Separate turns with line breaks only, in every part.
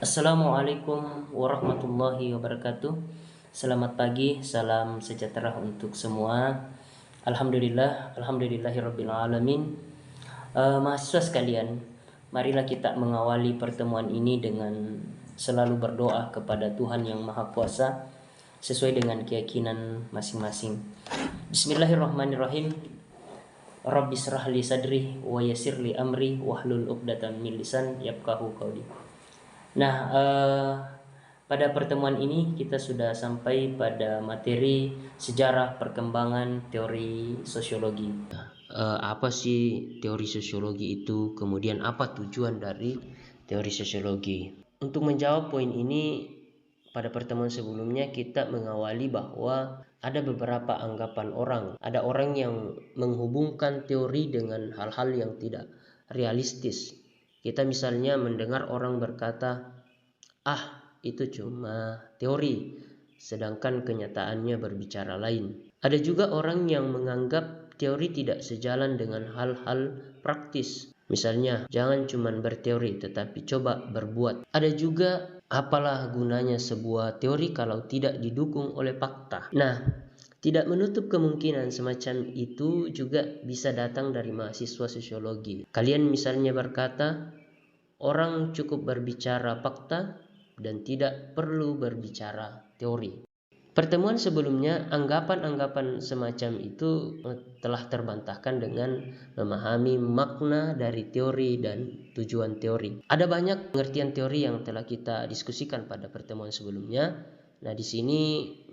Assalamualaikum warahmatullahi wabarakatuh. Selamat pagi, salam sejahtera untuk semua. Alhamdulillahirabbil alamin. Mahasiswa sekalian, marilah kita mengawali pertemuan ini dengan selalu berdoa kepada Tuhan yang Maha Kuasa sesuai dengan keyakinan masing-masing. Bismillahirrahmanirrahim. Rabbi shrah li sadri wa yassir li amri wahlul 'uqdatam min lisan yafqahu qawli. Nah, pada pertemuan ini kita sudah sampai pada materi sejarah perkembangan teori sosiologi. Apa sih teori sosiologi itu? Kemudian apa tujuan dari teori sosiologi? Untuk menjawab poin ini, pada pertemuan sebelumnya kita mengawali bahwa ada beberapa anggapan orang. Ada orang yang menghubungkan teori dengan hal-hal yang tidak realistis. Kita misalnya mendengar orang berkata, itu cuma teori, sedangkan kenyataannya berbicara lain. Ada juga orang yang menganggap teori tidak sejalan dengan hal-hal praktis. Misalnya, jangan cuma berteori tetapi coba berbuat. Ada juga, apalah gunanya sebuah teori kalau tidak didukung oleh fakta. Nah, tidak menutup kemungkinan semacam itu juga bisa datang dari mahasiswa sosiologi. Kalian misalnya berkata, orang cukup berbicara fakta dan tidak perlu berbicara teori. Pertemuan sebelumnya, anggapan-anggapan semacam itu telah terbantahkan dengan memahami makna dari teori dan tujuan teori. Ada banyak pengertian teori yang telah kita diskusikan pada pertemuan sebelumnya. Nah, di sini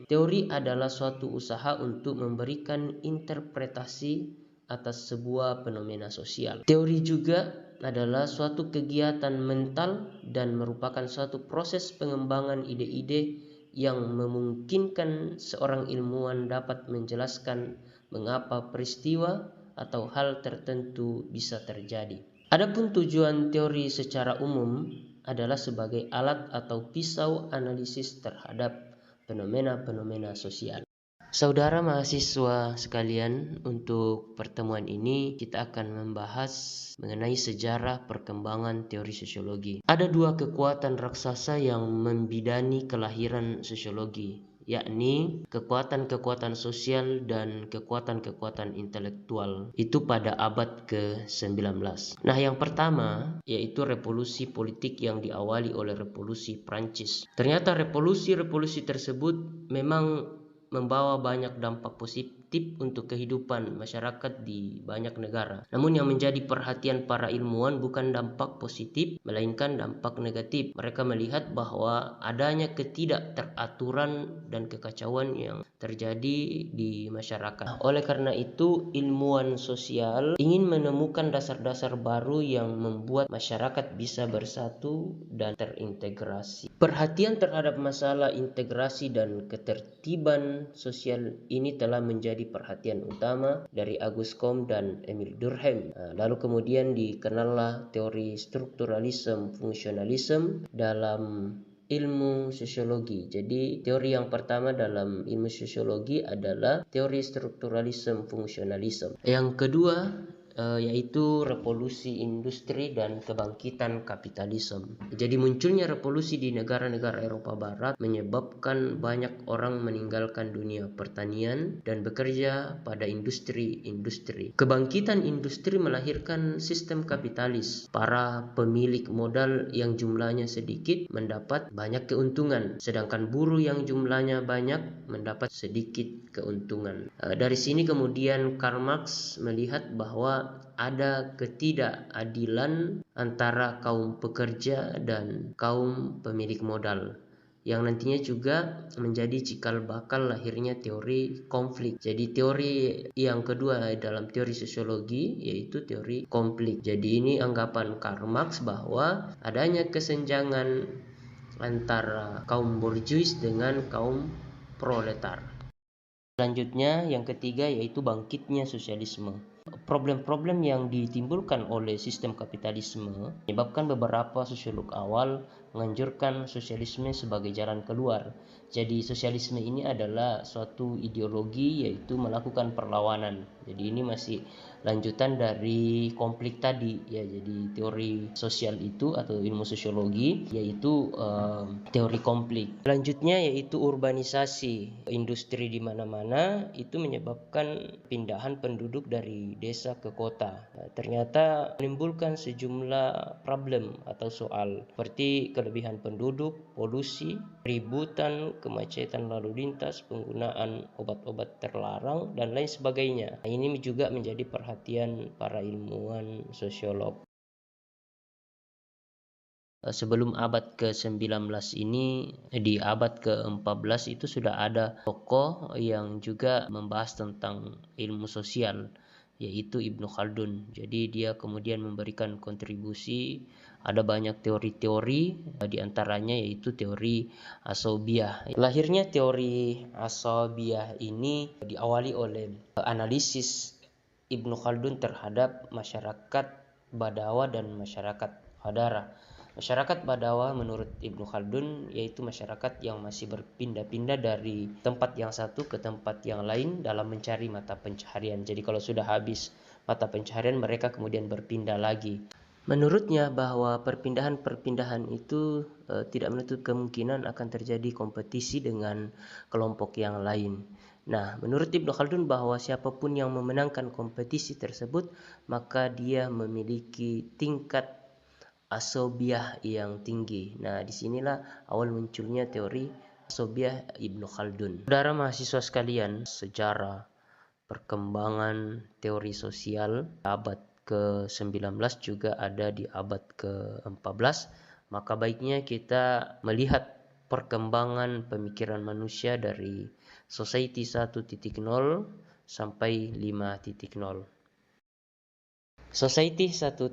teori adalah suatu usaha untuk memberikan interpretasi atas sebuah fenomena sosial. Teori juga adalah suatu kegiatan mental dan merupakan suatu proses pengembangan ide-ide yang memungkinkan seorang ilmuwan dapat menjelaskan mengapa peristiwa atau hal tertentu bisa terjadi. Adapun tujuan teori secara umum adalah sebagai alat atau pisau analisis terhadap fenomena-fenomena sosial. Saudara mahasiswa sekalian, untuk pertemuan ini kita akan membahas mengenai sejarah perkembangan teori sosiologi. Ada dua kekuatan raksasa yang membidani kelahiran sosiologi, yakni kekuatan-kekuatan sosial dan kekuatan-kekuatan intelektual. Itu pada abad ke-19. Nah, yang pertama yaitu revolusi politik yang diawali oleh revolusi Prancis. Ternyata revolusi-revolusi tersebut memang membawa banyak dampak positif untuk kehidupan masyarakat di banyak negara. Namun yang menjadi perhatian para ilmuwan bukan dampak positif, melainkan dampak negatif. Mereka melihat bahwa adanya ketidakteraturan dan kekacauan yang terjadi di masyarakat. Oleh karena itu, ilmuwan sosial ingin menemukan dasar-dasar baru yang membuat masyarakat bisa bersatu dan terintegrasi. Perhatian terhadap masalah integrasi dan ketertiban sosial ini telah menjadi perhatian utama dari Auguste Comte dan Emile Durkheim. Lalu kemudian dikenallah teori strukturalisme fungsionalisme dalam ilmu sosiologi. Jadi teori yang pertama dalam ilmu sosiologi adalah teori strukturalisme fungsionalisme. Yang kedua yaitu revolusi industri dan kebangkitan kapitalisme. Jadi munculnya revolusi di negara-negara Eropa Barat menyebabkan banyak orang meninggalkan dunia pertanian dan bekerja pada industri-industri. Kebangkitan industri melahirkan sistem kapitalis. Para pemilik modal yang jumlahnya sedikit mendapat banyak keuntungan, sedangkan buruh yang jumlahnya banyak mendapat sedikit keuntungan. Dari sini kemudian Karl Marx melihat bahwa ada ketidakadilan antara kaum pekerja dan kaum pemilik modal, yang nantinya juga menjadi cikal bakal lahirnya teori konflik. Jadi teori yang kedua dalam teori sosiologi yaitu teori konflik. Jadi ini anggapan Karl Marx bahwa adanya kesenjangan antara kaum borjuis dengan kaum proletar. Selanjutnya yang ketiga yaitu bangkitnya sosialisme. Problem-problem yang ditimbulkan oleh sistem kapitalisme menyebabkan beberapa sosiolog awal menganjurkan sosialisme sebagai jalan keluar. Jadi sosialisme ini adalah suatu ideologi, yaitu melakukan perlawanan. Jadi ini masih lanjutan dari konflik tadi ya. Jadi teori sosial itu atau ilmu sosiologi yaitu teori konflik. Selanjutnya yaitu urbanisasi. Industri di mana-mana itu menyebabkan pindahan penduduk dari desa ke kota. Nah, ternyata menimbulkan sejumlah problem atau soal seperti kelebihan penduduk, polusi, ributan, kemacetan lalu lintas, penggunaan obat-obat terlarang, dan lain sebagainya. Nah, ini juga menjadi perhatian para ilmuwan sosiolog. Sebelum abad ke-19 ini, di abad ke-14 itu sudah ada tokoh yang juga membahas tentang ilmu sosial, yaitu Ibnu Khaldun. Jadi dia kemudian memberikan kontribusi, ada banyak teori-teori, di antaranya yaitu teori Asobiyah. Lahirnya teori Asobiyah ini diawali oleh analisis Ibnu Khaldun terhadap masyarakat Badawa dan masyarakat Hadara. Masyarakat Badawa menurut Ibnu Khaldun yaitu masyarakat yang masih berpindah-pindah dari tempat yang satu ke tempat yang lain dalam mencari mata pencaharian. Jadi kalau sudah habis mata pencaharian, mereka kemudian berpindah lagi. Menurutnya bahwa perpindahan-perpindahan itu tidak menutup kemungkinan akan terjadi kompetisi dengan kelompok yang lain. Nah, menurut Ibnu Khaldun bahwa siapapun yang memenangkan kompetisi tersebut, maka dia memiliki tingkat asobiah yang tinggi. Nah, disinilah awal munculnya teori asobiah Ibnu Khaldun. Saudara mahasiswa sekalian, sejarah perkembangan teori sosial abad ke-19 juga ada di abad ke-14. Maka baiknya kita melihat perkembangan pemikiran manusia dari Society 1.0 sampai 5.0. Society 1.0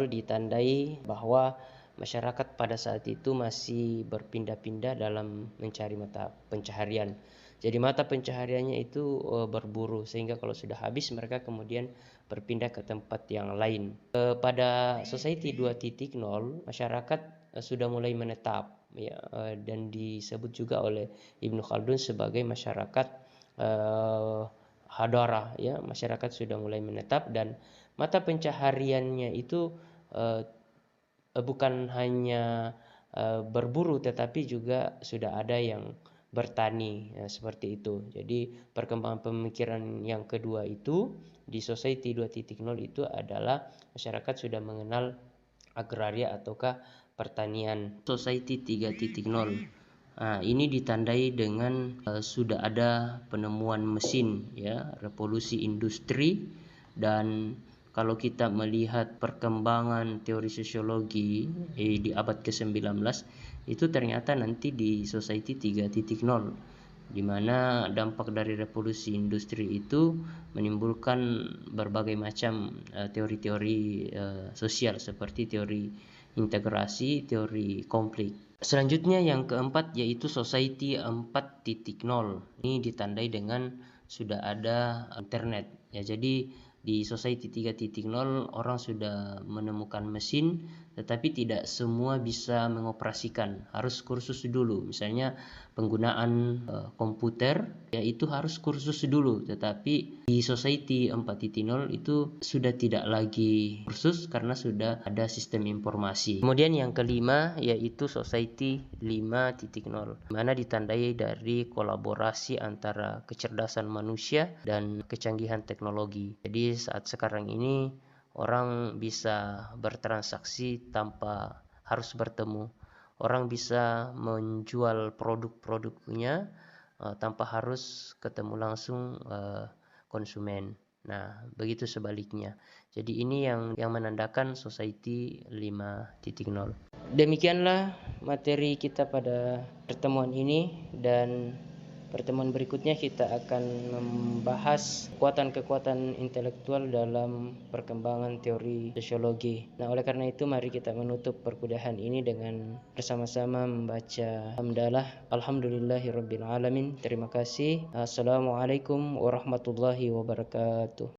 ditandai bahwa masyarakat pada saat itu masih berpindah-pindah dalam mencari mata pencaharian. Jadi mata pencahariannya itu berburu, sehingga kalau sudah habis mereka kemudian berpindah ke tempat yang lain. Pada Society 2.0 masyarakat sudah mulai menetap ya, dan disebut juga oleh Ibnu Khaldun sebagai masyarakat Hadara ya. Masyarakat sudah mulai menetap dan mata pencahariannya itu bukan hanya berburu, tetapi juga sudah ada yang bertani ya, seperti itu. Jadi perkembangan pemikiran yang kedua itu di Society 2.0 itu adalah masyarakat sudah mengenal agraria ataukah pertanian. Society 3.0, nah, ini ditandai dengan sudah ada penemuan mesin ya, revolusi industri. Dan kalau kita melihat perkembangan teori sosiologi di abad ke-19 itu ternyata nanti di Society 3.0, di mana dampak dari revolusi industri itu menimbulkan berbagai macam teori-teori sosial seperti teori integrasi, teori konflik. Selanjutnya yang keempat yaitu Society 4.0. Ini ditandai dengan sudah ada internet ya. Jadi di Society 3.0 orang sudah menemukan mesin, tetapi tidak semua bisa mengoperasikan, harus kursus dulu. Misalnya penggunaan komputer ya, itu harus kursus dulu. Tetapi di Society 4.0 itu sudah tidak lagi kursus karena sudah ada sistem informasi. Kemudian yang kelima yaitu Society 5.0, mana ditandai dari kolaborasi antara kecerdasan manusia dan kecanggihan teknologi. Jadi saat sekarang ini orang bisa bertransaksi tanpa harus bertemu. Orang bisa menjual produk-produknya tanpa harus ketemu langsung konsumen. Nah, begitu sebaliknya. Jadi ini yang menandakan Society 5.0. Demikianlah materi kita pada pertemuan ini, dan pertemuan berikutnya kita akan membahas kekuatan-kekuatan intelektual dalam perkembangan teori sosiologi. Nah, oleh karena itu mari kita menutup perkuliahan ini dengan bersama-sama membaca hamdalah. Alhamdulillahirabbil alamin. Terima kasih. Assalamualaikum warahmatullahi wabarakatuh.